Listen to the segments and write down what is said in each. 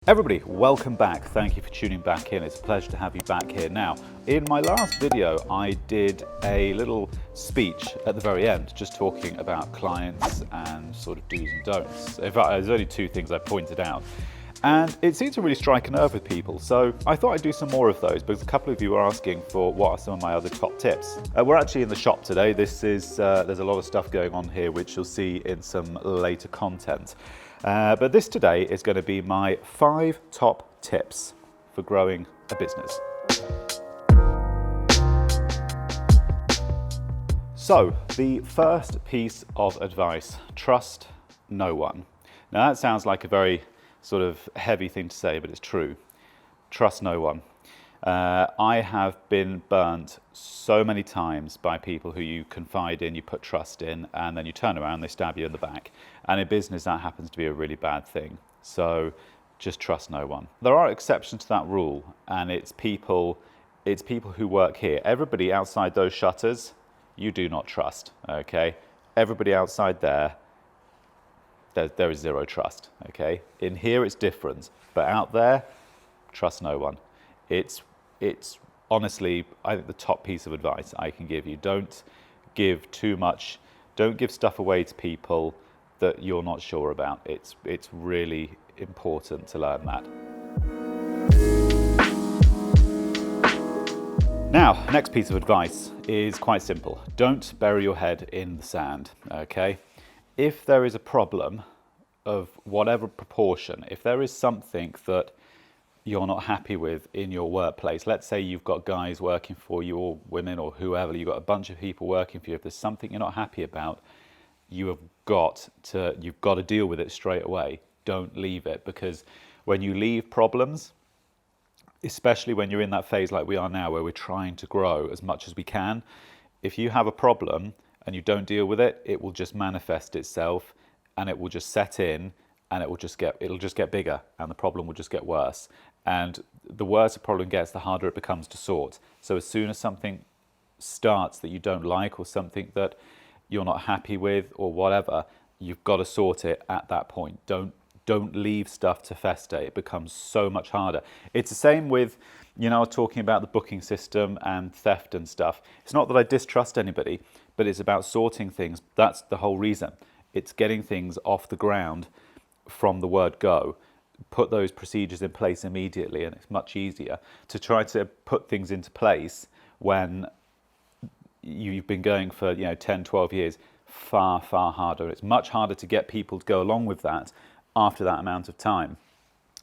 Everybody, welcome back. Thank you for tuning back in. It's a pleasure to have you back here. Now, in my last video, I did a little speech at the very end, just talking about clients and sort of do's and don'ts. In fact, there's only two things I pointed out. And it seemed to really strike a nerve with people. So I thought I'd do some more of those because a couple of you were asking for what are some of my other top tips. We're actually in the shop today. There's a lot of stuff going on here, which you'll see in some later content. But this today is going to be my 5 top tips for growing a business. So the first piece of advice, trust no one. Now that sounds like a very sort of heavy thing to say, but it's true. Trust no one. I have been burnt so many times by people who you confide in, you put trust in, and then you turn around, they stab you in the back. And in business, that happens to be a really bad thing. So just trust no one. There are exceptions to that rule, and it's people who work here. Everybody outside those shutters, you do not trust, okay? Everybody outside there is zero trust, okay? In here, it's different, but out there, trust no one. It's honestly, I think, the top piece of advice I can give you. Don't give too much. Don't give stuff away to people that you're not sure about. It's really important to learn that. Now, next piece of advice is quite simple. Don't bury your head in the sand, okay? If there is a problem of whatever proportion, if there is something that you're not happy with in your workplace, let's say you've got guys working for you or women or whoever, you've got a bunch of people working for you. If there's something you're not happy about, you've got to deal with it straight away. Don't leave it, because when you leave problems, especially when you're in that phase like we are now where we're trying to grow as much as we can, if you have a problem and you don't deal with it, it will just manifest itself and it will just set in and it'll just get bigger and the problem will just get worse. And the worse a problem gets, the harder it becomes to sort. So as soon as something starts that you don't like or something that you're not happy with or whatever, you've got to sort it at that point. Don't leave stuff to fester. It becomes so much harder. It's the same with, I was talking about the booking system and theft and stuff. It's not that I distrust anybody, but it's about sorting things. That's the whole reason. It's getting things off the ground from the word go. Put those procedures in place immediately, and it's much easier to try to put things into place when you've been going for 10, 12 years. Far harder. It's much harder to get people to go along with that after that amount of time.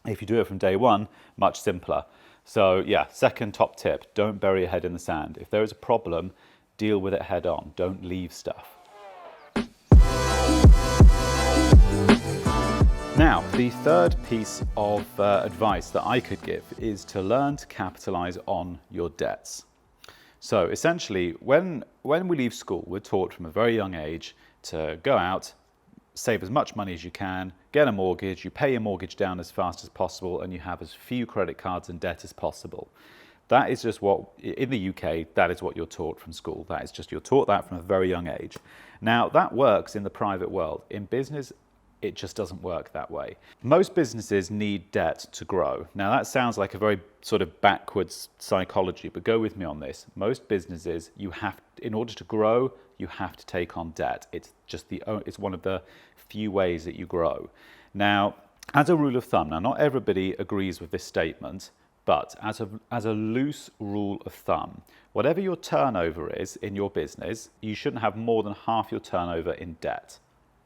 If you do it from day one, much simpler. So yeah, second top tip, don't bury your head in the sand. If there is a problem, deal with it head on. Don't leave stuff. Now, the third piece of advice that I could give is to learn to capitalize on your debts. So essentially, when we leave school, we're taught from a very young age to go out, save as much money as you can, get a mortgage, you pay your mortgage down as fast as possible, and you have as few credit cards and debt as possible. That is just what, in the UK, that is what you're taught from school. That is just, you're taught that from a very young age. Now, that works in the private world. In business, it just doesn't work that way. Most businesses need debt to grow. Now that sounds like a very sort of backwards psychology, but go with me on this. Most businesses, in order to grow, you have to take on debt. It's one of the few ways that you grow. Now, as a rule of thumb, now not everybody agrees with this statement, but as a loose rule of thumb, whatever your turnover is in your business, you shouldn't have more than half your turnover in debt.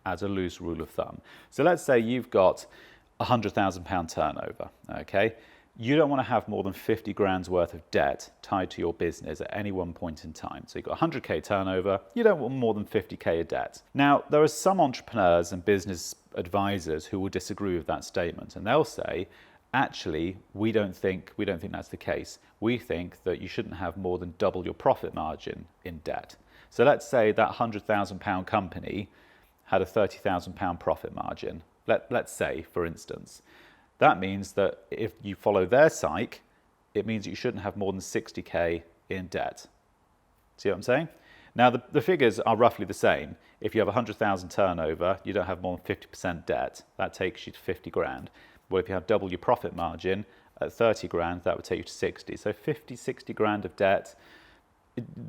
As a loose rule of thumb. So let's say you've got £100,000 turnover, okay? You don't want to have more than 50 grand's worth of debt tied to your business at any one point in time. So you've got 100k turnover, you don't want more than 50k of debt. Now, there are some entrepreneurs and business advisors who will disagree with that statement, and they'll say, actually, we don't think that's the case. We think that you shouldn't have more than double your profit margin in debt. So let's say that £100,000 company had a £30,000 profit margin, let's say, for instance. That means that if you follow their psych, it means you shouldn't have more than 60k in debt. See what I'm saying? Now, the figures are roughly the same. If you have 100,000 turnover, you don't have more than 50% debt. That takes you to 50 grand. Well, if you have double your profit margin at 30 grand, that would take you to 60. So 50, 60 grand of debt.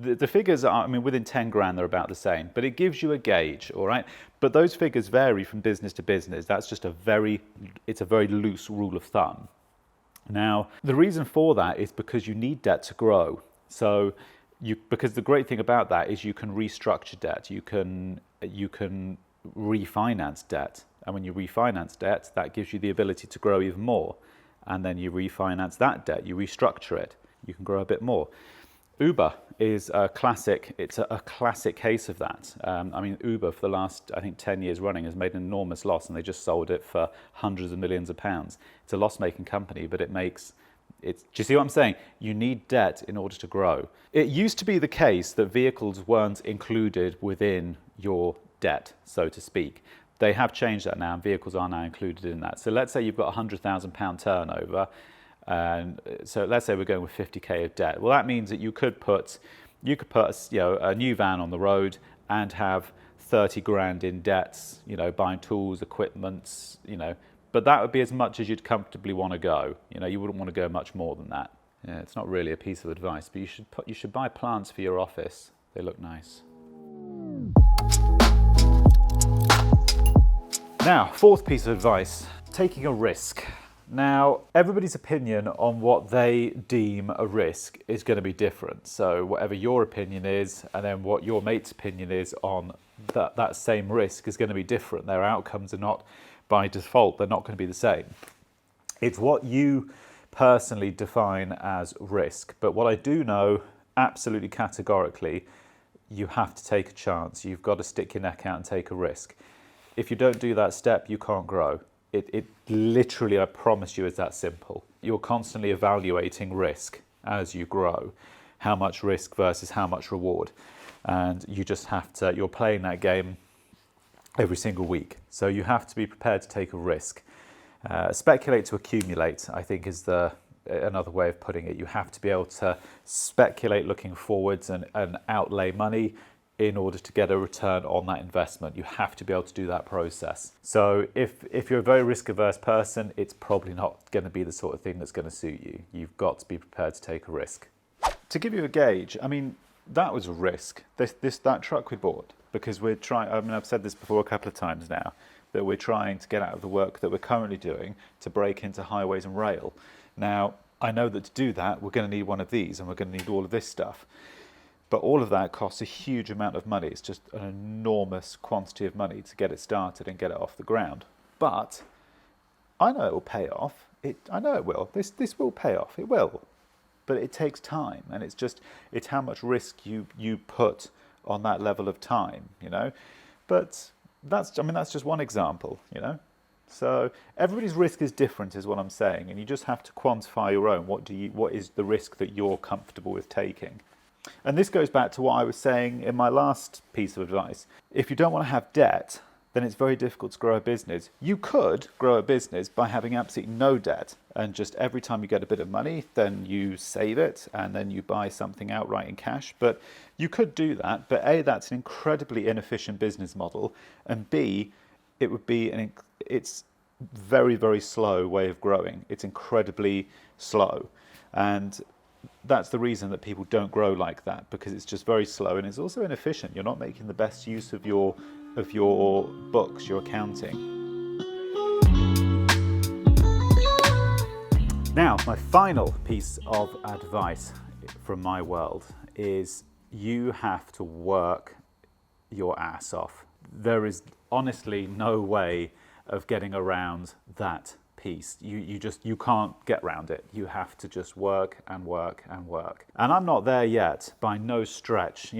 The figures are, I mean, within 10 grand, they're about the same, but it gives you a gauge, all right? But those figures vary from business to business. That's just it's a very loose rule of thumb. Now, the reason for that is because you need debt to grow. So because the great thing about that is you can restructure debt, you can refinance debt. And when you refinance debt, that gives you the ability to grow even more. And then you refinance that debt, you restructure it, you can grow a bit more. Uber is a classic, it's a classic case of that. I mean, Uber for the last, I think, 10 years running has made an enormous loss, and they just sold it for hundreds of millions of pounds. It's a loss-making company, but do you see what I'm saying? You need debt in order to grow. It used to be the case that vehicles weren't included within your debt, so to speak. They have changed that now, and vehicles are now included in that. So let's say you've got £100,000 turnover, and so let's say we're going with 50k of debt. Well, that means that you could put a new van on the road and have 30 grand in debts, buying tools, equipment, but that would be as much as you'd comfortably want to go. You wouldn't want to go much more than that. Yeah, it's not really a piece of advice, but you should buy plants for your office. They look nice. Now, fourth piece of advice, taking a risk. Now, everybody's opinion on what they deem a risk is going to be different. So whatever your opinion is, and then what your mate's opinion is on that same risk is going to be different. Their outcomes are not, by default, they're not going to be the same. It's what you personally define as risk. But what I do know, absolutely categorically, you have to take a chance. You've got to stick your neck out and take a risk. If you don't do that step, you can't grow. It literally, I promise you, is that simple. You're constantly evaluating risk as you grow. How much risk versus how much reward. And you just have to, you're playing that game every single week. So you have to be prepared to take a risk. Speculate to accumulate, I think, is another way of putting it. You have to be able to speculate looking forwards and outlay money in order to get a return on that investment. You have to be able to do that process. So if you're a very risk-averse person, it's probably not going to be the sort of thing that's going to suit you. You've got to be prepared to take a risk. To give you a gauge, I mean, that was a risk. That truck we bought, because we're trying, I mean, I've said this before a couple of times now, that we're trying to get out of the work that we're currently doing to break into highways and rail. Now, I know that to do that, we're going to need one of these, and we're going to need all of this stuff. But all of that costs a huge amount of money. It's just an enormous quantity of money to get it started and get it off the ground. But I know it will pay off. I know it will. This will pay off. It will. But it takes time, and it's how much risk you put on that level of time, But that's just one example, So everybody's risk is different, is what I'm saying, and you just have to quantify your own. What is the risk that you're comfortable with taking? And this goes back to what I was saying in my last piece of advice. If you don't want to have debt, then it's very difficult to grow a business. You could grow a business by having absolutely no debt, and just every time you get a bit of money, then you save it and then you buy something outright in cash. But you could do that, but A, that's an incredibly inefficient business model, and B, it's very, very slow way of growing. It's incredibly slow, and that's the reason that people don't grow like that, because it's just very slow, and it's also inefficient. You're not making the best use of your books, your accounting. Now, my final piece of advice from my world is you have to work your ass off. There is honestly no way of getting around that piece. You can't get around it. You have to just work and work and work. And I'm not there yet by no stretch.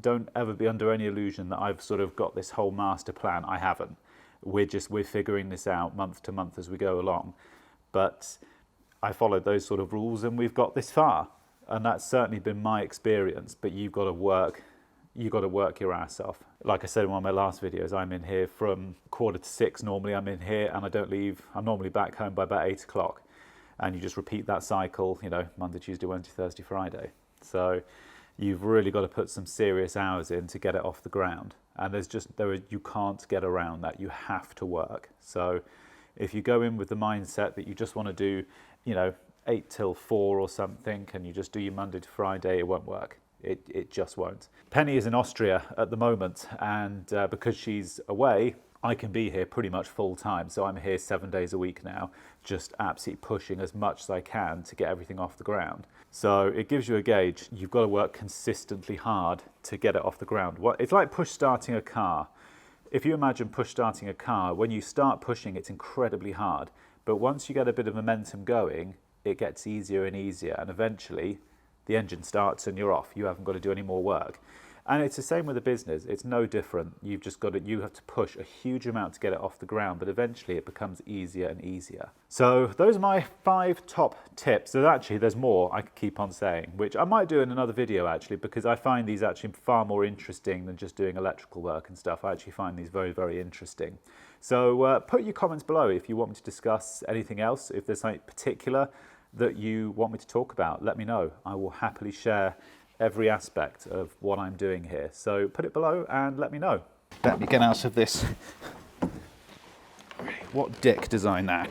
Don't ever be under any illusion that I've sort of got this whole master plan. I haven't. We're figuring this out month to month as we go along. But I followed those sort of rules and we've got this far. And that's certainly been my experience. But you've got to work your ass off. Like I said in one of my last videos, I'm in here from 5:45 normally. I'm in here and I don't leave. I'm normally back home by about 8 o'clock. And you just repeat that cycle, Monday, Tuesday, Wednesday, Thursday, Friday. So you've really got to put some serious hours in to get it off the ground. And you can't get around that. You have to work. So If you go in with the mindset that you just want to do, 8 till 4 or something, and you just do your Monday to Friday, it won't work. It just won't. Penny is in Austria at the moment, and because she's away, I can be here pretty much full time. So I'm here 7 days a week now, just absolutely pushing as much as I can to get everything off the ground. So it gives you a gauge. You've got to work consistently hard to get it off the ground. It's like push starting a car. If you imagine push starting a car, when you start pushing, it's incredibly hard. But once you get a bit of momentum going, it gets easier and easier, and eventually the engine starts and you're off. You haven't got to do any more work. And it's the same with a business. It's no different. You have to push a huge amount to get it off the ground, but eventually it becomes easier and easier. So those are my 5 top tips. So actually there's more I could keep on saying, which I might do in another video actually, because I find these actually far more interesting than just doing electrical work and stuff. I actually find these very, very interesting. So put your comments below if you want me to discuss anything else. If there's something particular that you want me to talk about, let me know. I will happily share every aspect of what I'm doing here. So put it below and let me know. Let me get out of this. What dick designed that?